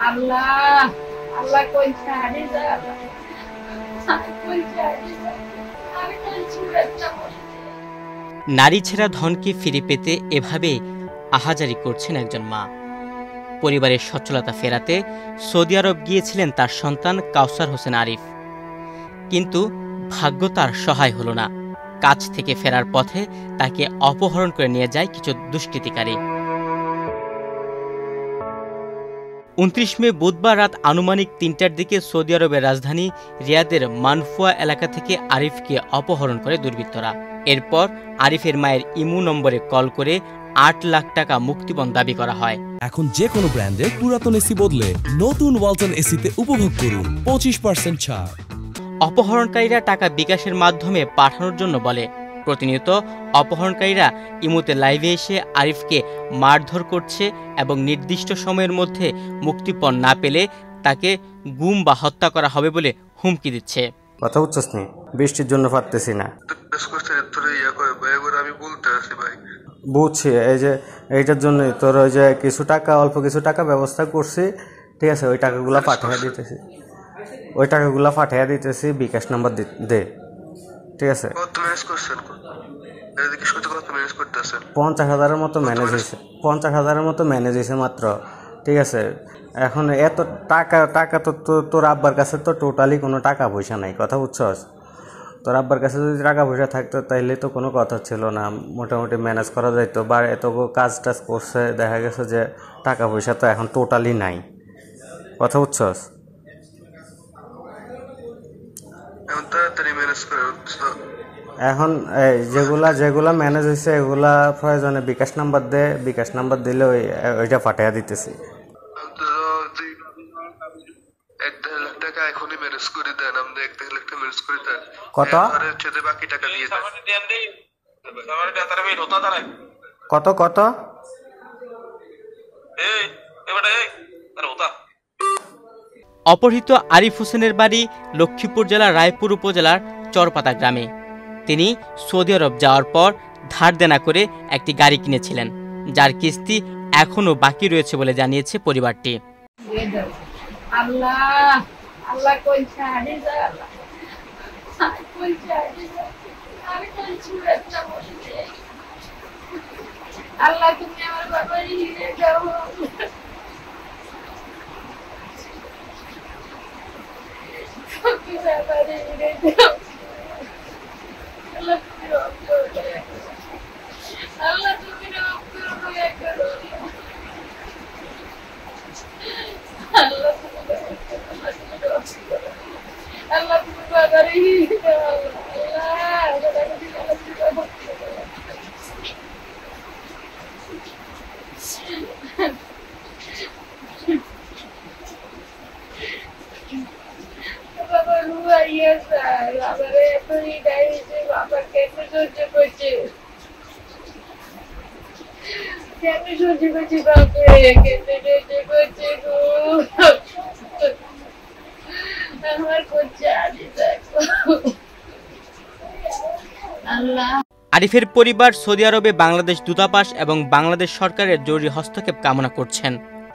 আল্লাহ আল্লাহ কই ছাড়ি যা কই ছাড়ি যা আমি তো ছুড়েটা নারী ছেঁড়া ধনকে ফিরে পেতে এভাবে আহাজারি করছেন একজন মা। পরিবারের সচ্ছলতা ফেরাতে সৌদি আরব গিয়েছিলেন তার সন্তান কাউসার হোসেন আরিফ, কিন্তু ভাগ্য তার সহায় হলো না। কাজ থেকে ফেরার পথে তাকে অপহরণ করে নিয়ে যায় কিছু দুষ্কৃতিকারী। 29 মে বুধবার রাত আনুমানিক ৩টার দিকে সৌদি আরবের রাজধানী রিয়াদের মানফুয়া এলাকা থেকে আরিফকে অপহরণ করে দুর্বৃত্তরা। এরপর আরিফের মায়ের ইমু নম্বরে কল করে ৮ লাখ টাকা মুক্তিপণ দাবি করা হয়। এখন যে কোনো ব্র্যান্ডের পুরাতন এসি বদলে নতুন ওয়ালটন এসিতে উপভোগ করুন 25% ছাড়। অপহরণকারীরা টাকা বিকাশের মাধ্যমে পাঠানোর জন্য বলে। প্রতিনিয়ত অপহরণকারীরা ইমুতে লাইভে এসে আরিফকে মারধর করছে এবং নির্দিষ্ট সময়ের মধ্যে মুক্তিপণ না পেলে তাকে গুম বা হত্যা করা হবে বলে হুমকি দিচ্ছে। কথা বুঝছস নি? বৃষ্টির জন্য পারতেছি না। বুঝছি, এই যে এইটার জন্যই তোর ওই যে অল্প কিছু টাকা ব্যবস্থা করছি, ঠিক আছে? ওই টাকাগুলা পাঠিয়ে দিতেছি, বিকাশ নাম্বার দে, ঠিক আছে? 50,000-এর মতো ম্যানেজ হয়েছে মাত্র, ঠিক আছে? এখন এত টাকা তো তোর আব্বার কাছে তো টোটালি কোনো টাকা পয়সা নাই। কথা বুঝছস? তোর আব্বার কাছে যদি টাকা পয়সা থাকতো তাইলে তো কোনো কথা ছিল না, মোটামুটি ম্যানেজ করা যাইতো। বা এত কাজ টাজ করছে, দেখা গেছে যে টাকা পয়সা তো এখন টোটালি নাই। কথা বুঝছস? এখন যেগুলা ম্যানেজ হয়েছে এগুলা প্রয়োজনে বিকাশ নাম্বার দে, বিকাশ নাম্বার দিলে ওইটা পাঠিয়ে দিতেছি। কত কত কত অপহৃত আরিফ হোসেনের বাড়ি লক্ষ্মীপুর জেলার রায়পুর উপজেলার চরপাতা গ্রামে। তিনি সৌদি আরব যাওয়ার পর ধার দেনা করে একটি গাড়ি কিনেছিলেন, যার কিস্তি এখনও বাকি রয়েছে বলে জানিয়েছে পরিবারটি। আল্লাহ আল্লাহ কই ছাড়ি যা কই ছাড়ি যা আমি তো ছুড়েটা বসে আল্লাহ তুমি আমার বাবার হিরে দাও কি বাবার হিরে দাও আল্লাহ তুমি রব করো দয়া করো আল্লাহ আল্লাহ তুমি বাবার হিরে দাও আরিফের পরিবার সৌদি আরবে বাংলাদেশ দূতাবাস এবং বাংলাদেশ সরকারের জরুরি হস্তক্ষেপ কামনা করছেন।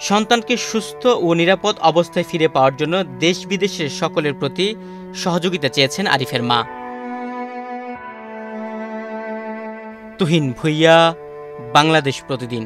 সন্তানকে সুস্থ ও নিরাপদ অবস্থায় ফিরে পাওয়ার জন্য দেশ বিদেশের সকলের প্রতি সহযোগিতা চেয়েছেন আরিফের মা। তুহিন ভুইয়া, বাংলাদেশ প্রতিদিন।